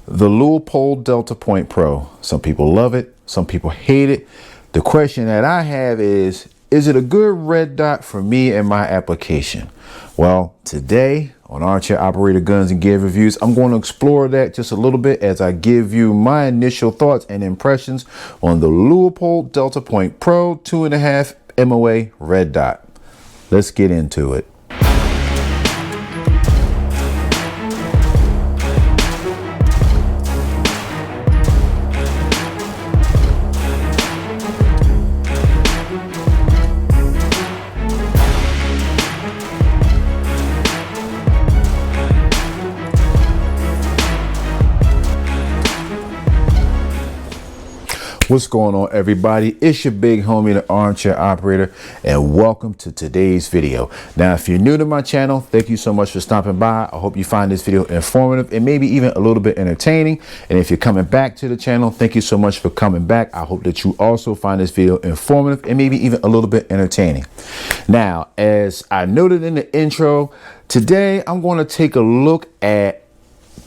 The Leupold Delta Point Pro. Some people love it, some people hate it. The question that I have is it a good red dot for me and my application? Well, today on Armchair Operator Guns and Gear Reviews, I'm going to explore that just a little bit as I give you my initial thoughts and impressions on the Leupold Delta Point Pro 2.5 MOA red dot. Let's get into it. What's going on, everybody? It's your big homie, the Armchair Operator, and welcome to today's video. Now, if you're new to my channel, thank you so much for stopping by. I hope you find this video informative and maybe even a little bit entertaining. And if you're coming back to the channel, thank you so much for coming back. I hope that you also find this video informative and maybe even a little bit entertaining. Now, as I noted in the intro, today I'm going to take a look at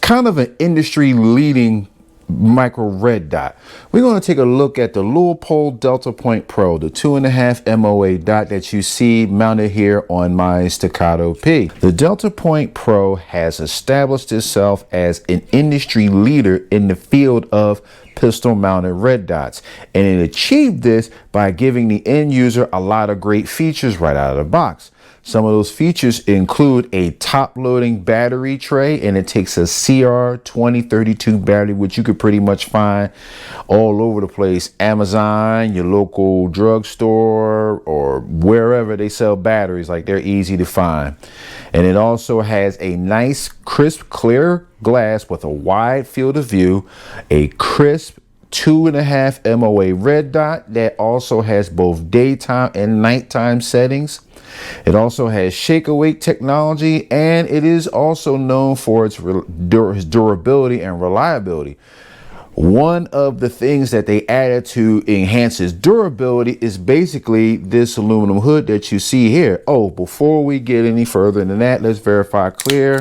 kind of an industry leading micro red dot. We're going to take a look at the Leupold Delta Point Pro, the 2.5 MOA dot that you see mounted here on my Staccato P. The Delta Point Pro has established itself as an industry leader in the field of pistol mounted red dots, and it achieved this by giving the end user a lot of great features right out of the box. Some of those features include a top-loading battery tray, and it takes a CR2032 battery, which you could pretty much find all over the place. Amazon, your local drugstore, or wherever they sell batteries, like they're easy to find. And it also has a nice, crisp, clear glass with a wide field of view, a crisp 2.5 MOA red dot that also has both daytime and nighttime settings. It also has shake awake technology, and it is also known for its durability and reliability. One of the things that they added to enhance its durability is basically this aluminum hood that you see here. Oh, before we get any further than that, let's verify clear.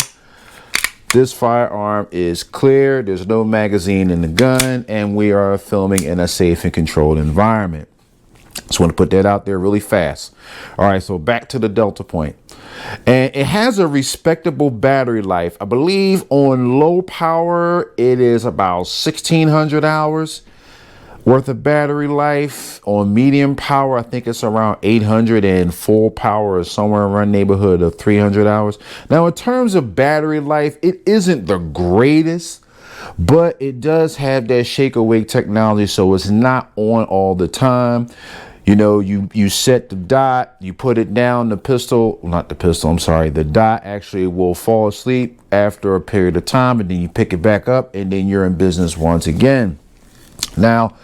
This firearm is clear. There's no magazine in the gun, and we are filming in a safe and controlled environment. Just want to put that out there really fast. All right, so back to the Delta Point. And it has a respectable battery life. I believe on low power, it is about 1,600 hours worth of battery life. On medium power, I think it's around 800, and full power is somewhere around the neighborhood of 300 hours. Now, in terms of battery life, it isn't the greatest, but it does have that shake awake technology, so it's not on all the time. You know, you set the dot, you put it down, the dot actually will fall asleep after a period of time, and then you pick it back up, and then you're in business once again. Now,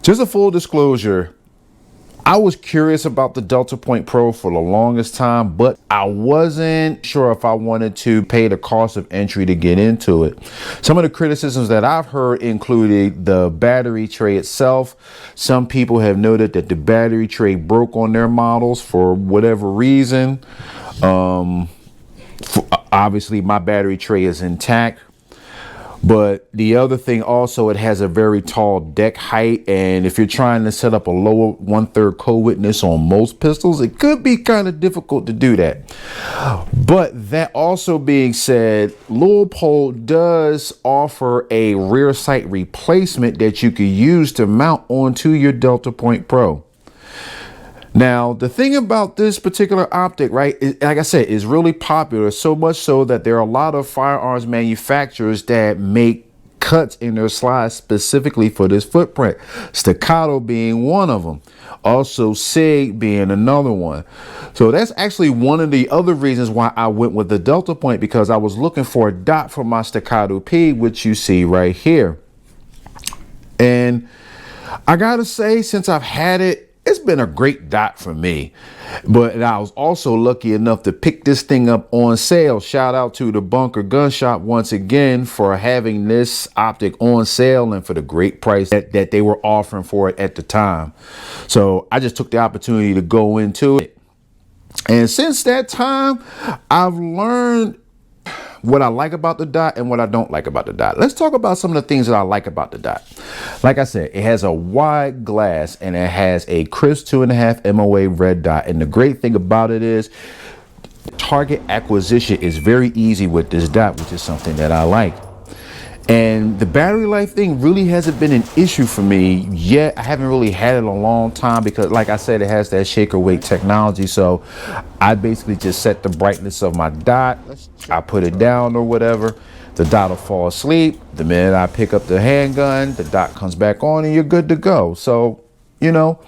just a full disclosure, I was curious about the Delta Point Pro for the longest time, but I wasn't sure if I wanted to pay the cost of entry to get into it. Some of the criticisms that I've heard included the battery tray itself. Some people have noted that the battery tray broke on their models for whatever reason. Obviously, my battery tray is intact. But the other thing also, it has a very tall deck height, and if you're trying to set up a lower 1/3 co-witness on most pistols, it could be kind of difficult to do that. But that also being said, Leupold does offer a rear sight replacement that you could use to mount onto your Delta Point Pro. Now, the thing about this particular optic, right, is, like I said, is really popular, so much so that there are a lot of firearms manufacturers that make cuts in their slides specifically for this footprint. Staccato being one of them. Also, SIG being another one. So that's actually one of the other reasons why I went with the Delta Point, because I was looking for a dot for my Staccato P, which you see right here. And I gotta say, since I've had it, it's been a great dot for me. But I was also lucky enough to pick this thing up on sale. Shout out to the Bunker Gun Shop once again for having this optic on sale and for the great price that they were offering for it at the time. So I just took the opportunity to go into it. And since that time, I've learned what I like about the dot and what I don't like about the dot. Let's talk about some of the things that I like about the dot. Like I said, it has a wide glass and it has a crisp 2.5 MOA red dot. And the great thing about it is target acquisition is very easy with this dot, which is something that I like. And the battery life thing really hasn't been an issue for me yet. I haven't really had it in a long time because, like I said, it has that shaker weight technology. So I basically just set the brightness of my dot. I put it down or whatever. The dot will fall asleep. The minute I pick up the handgun, the dot comes back on and you're good to go. So, you know,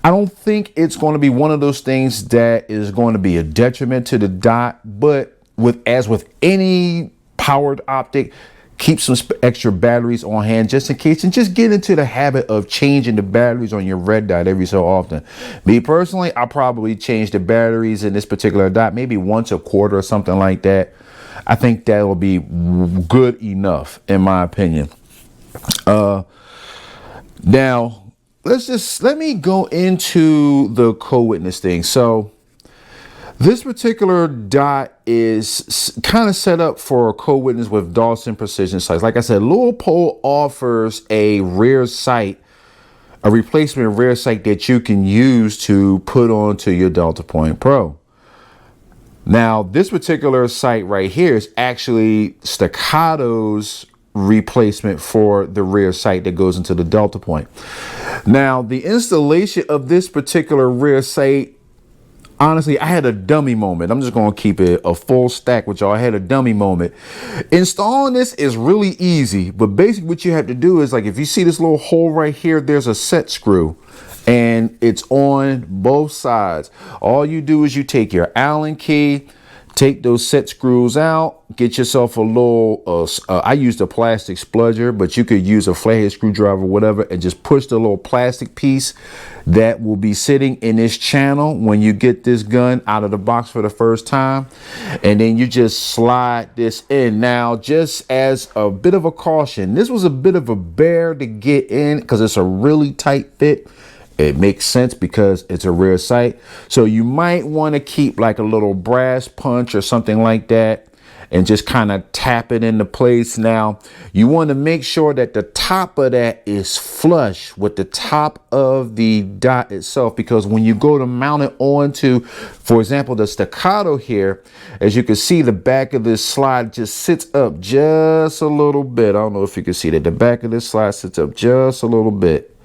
I don't think it's going to be one of those things that is going to be a detriment to the dot. But as with any powered optic, keep some extra batteries on hand just in case, and just get into the habit of changing the batteries on your red dot every so often. Me personally, I probably change the batteries in this particular dot maybe once a quarter or something like that. I think that will be good enough in my opinion. Now let me go into the co-witness thing. So this particular dot is kind of set up for a co-witness with Dawson precision sights. Like I said, Leupold offers a rear sight, a replacement rear sight that you can use to put onto your Delta Point Pro. Now, this particular sight right here is actually Staccato's replacement for the rear sight that goes into the Delta Point. Now, the installation of this particular rear sight, honestly, I had a dummy moment. I'm just going to keep it a full stack with y'all. I had a dummy moment. Installing this is really easy, but basically what you have to do is, like, if you see this little hole right here, there's a set screw and it's on both sides. All you do is you take your Allen key, take those set screws out, get yourself a little, I used a plastic spludger, but you could use a flathead screwdriver, whatever, and just push the little plastic piece that will be sitting in this channel when you get this gun out of the box for the first time. And then you just slide this in. Now, just as a bit of a caution, this was a bit of a bear to get in because it's a really tight fit. It makes sense because it's a rear sight. So you might want to keep like a little brass punch or something like that and just kind of tap it into place. Now, you want to make sure that the top of that is flush with the top of the dot itself, because when you go to mount it onto, for example, the Staccato here, as you can see, the back of this slide just sits up just a little bit. I don't know if you can see that the back of this slide sits up just a little bit.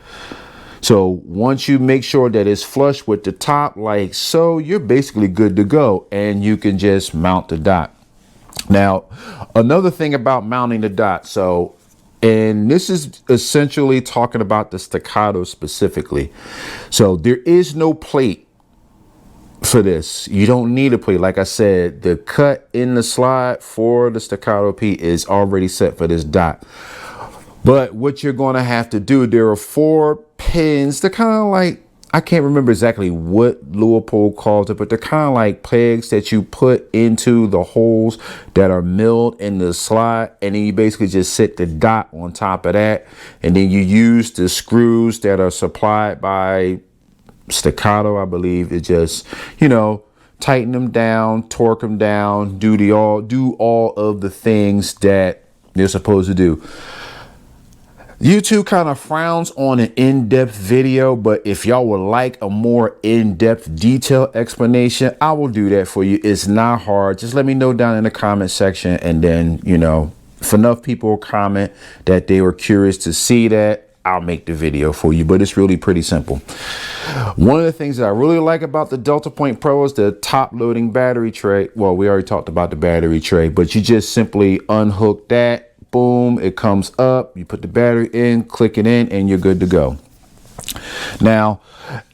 So once you make sure that it's flush with the top like so, you're basically good to go and you can just mount the dot. Now, another thing about mounting the dot. So, and this is essentially talking about the Staccato specifically. So there is no plate for this. You don't need a plate. Like I said, the cut in the slide for the Staccato P is already set for this dot. But what you're going to have to do, there are 4 pins. They're kind of like, I can't remember exactly what Leupold calls it, but they're kind of like pegs that you put into the holes that are milled in the slide. And then you basically just set the dot on top of that. And then you use the screws that are supplied by Staccato, I believe. It just, you know, tighten them down, torque them down, do all of the things that they're supposed to do. YouTube kind of frowns on an in-depth video, but if y'all would like a more in-depth detailed explanation, I will do that for you. It's not hard. Just let me know down in the comment section, and then, you know, if enough people comment that they were curious to see that, I'll make the video for you. But it's really pretty simple. One of the things that I really like about the Delta Point Pro is the top loading battery tray. Well, we already talked about the battery tray, but you just simply unhook that. Boom, it comes up, you put the battery in, click it in, and you're good to go. Now,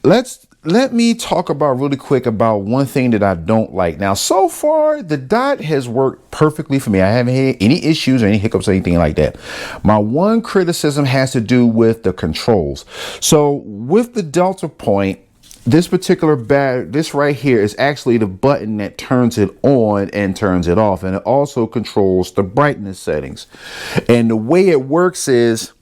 let me talk about really quick about one thing that I don't like. Now, so far, the dot has worked perfectly for me. I haven't had any issues or any hiccups or anything like that. My one criticism has to do with the controls. So with the Delta Point, this particular this right here is actually the button that turns it on and turns it off. And it also controls the brightness settings. And the way it works is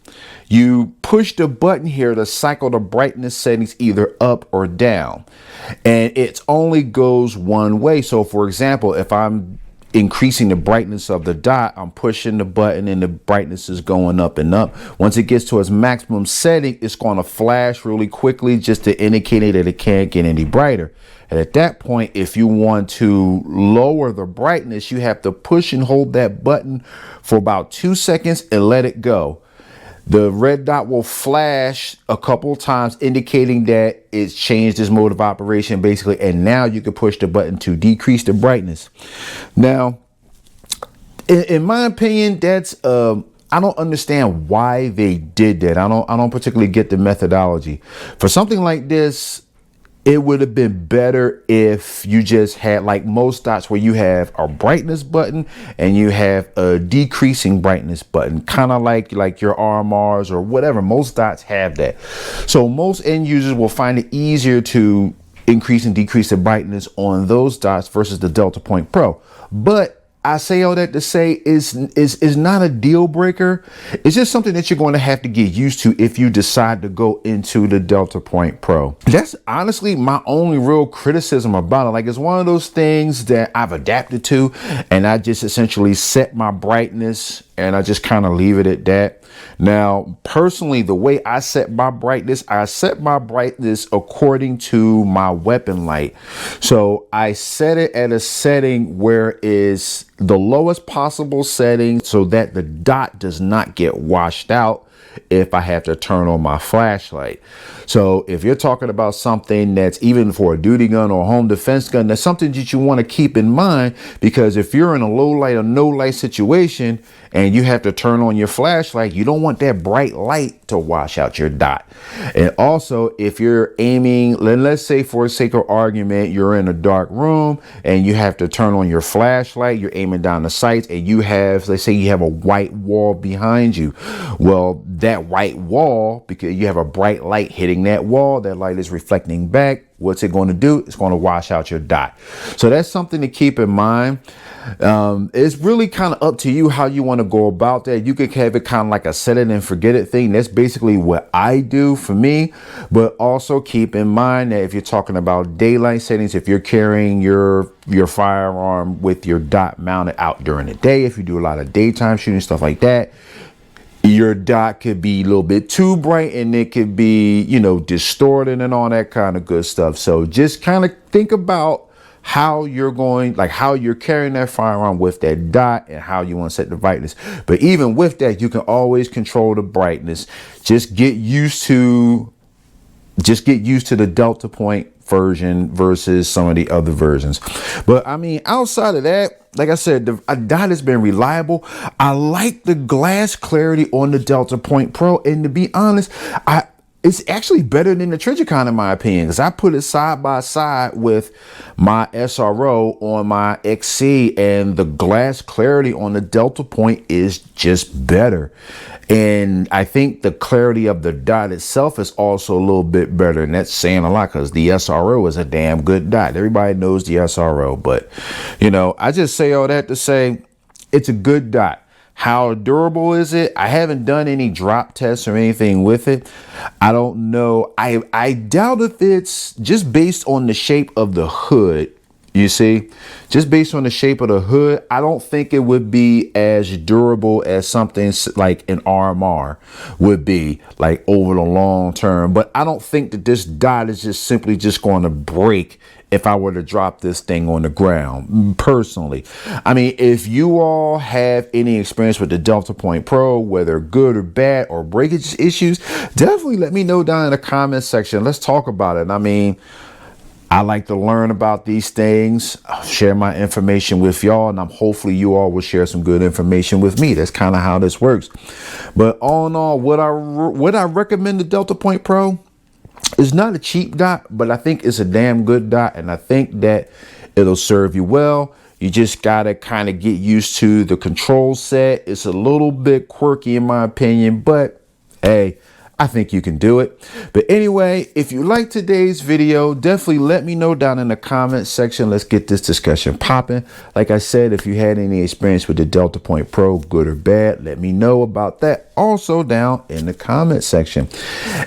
you push the button here to cycle the brightness settings either up or down. And it only goes one way. So for example, if I'm increasing the brightness of the dot, I'm pushing the button and the brightness is going up and up. Once it gets to its maximum setting, it's going to flash really quickly just to indicate that it can't get any brighter. And at that point, if you want to lower the brightness, you have to push and hold that button for about 2 seconds and let it go. The red dot will flash a couple times, indicating that it's changed its mode of operation, basically. And now you can push the button to decrease the brightness. Now, in my opinion, that's I don't understand why they did that. I don't particularly get the methodology for something like this. It would have been better if you just had, like most dots, where you have a brightness button and you have a decreasing brightness button, kind of like your RMRs or whatever. Most dots have that. So most end users will find it easier to increase and decrease the brightness on those dots versus the Delta Point Pro. But I say all that to say is not a deal breaker. It's just something that you're going to have to get used to if you decide to go into the Delta Point Pro. That's honestly my only real criticism about it. Like, it's one of those things that I've adapted to, and I just essentially set my brightness and I just kind of leave it at that. Now, personally, the way I set my brightness according to my weapon light. So I set it at a setting where it is the lowest possible setting so that the dot does not get washed out if I have to turn on my flashlight. So if you're talking about something that's even for a duty gun or a home defense gun, that's something that you want to keep in mind, because if you're in a low light or no light situation and you have to turn on your flashlight, you don't want that bright light to wash out your dot. And also, if you're aiming, let's say for sake of argument, you're in a dark room and you have to turn on your flashlight, you're aiming down the sights, and you have, let's say you have a white wall behind you. Well, that white wall, because you have a bright light hitting that wall, that light is reflecting back. What's it going to do? It's going to wash out your dot. So that's something to keep in mind. It's really kind of up to you how you want to go about that. You could have it kind of like a set it and forget it thing. That's basically what I do for me. But also keep in mind that if you're talking about daylight settings, if you're carrying your firearm with your dot mounted out during the day, if you do a lot of daytime shooting, stuff like that, your dot could be a little bit too bright and it could be, distorted and all that kind of good stuff. So just kind of think about how you're carrying that firearm with that dot and how you want to set the brightness. But even with that, you can always control the brightness. Just get used to the Delta Point version versus some of the other versions. But I mean, outside of that, like I said, the dot has been reliable. I like the glass clarity on the Delta Point Pro, and to be honest, it's actually better than the Trijicon in my opinion, because I put it side by side with my SRO on my XC, and the glass clarity on the Delta Point is just better. And I think the clarity of the dot itself is also a little bit better, and that's saying a lot, because the SRO is a damn good dot. Everybody knows the SRO, but I just say all that to say it's a good dot. How durable is it? I haven't done any drop tests or anything with it. I don't know. I doubt if it's just based on the shape of the hood. You see, just based on the shape of the hood, I don't think it would be as durable as something like an RMR would be, like over the long term. But I don't think that this dot is just simply just going to break if I were to drop this thing on the ground, personally. I mean, if you all have any experience with the Delta Point Pro, whether good or bad or breakage issues, definitely let me know down in the comment section. Let's talk about it. I mean, I like to learn about these things, share my information with y'all, and hopefully you all will share some good information with me. That's kind of how this works. But all in all, would I recommend the Delta Point Pro? It's not a cheap dot, but I think it's a damn good dot, and I think that it'll serve you well. You just gotta kind of get used to the control set. It's a little bit quirky in my opinion, but hey, I think you can do it. But anyway, if you like today's video, definitely let me know down in the comment section. Let's get this discussion popping. Like I said, if you had any experience with the Delta Point Pro, good or bad, let me know about that also down in the comment section.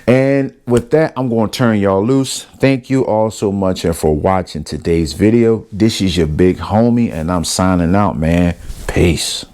And with that, I'm going to turn y'all loose. Thank you all so much for watching today's video. This is your big homie, and I'm signing out, man. Peace.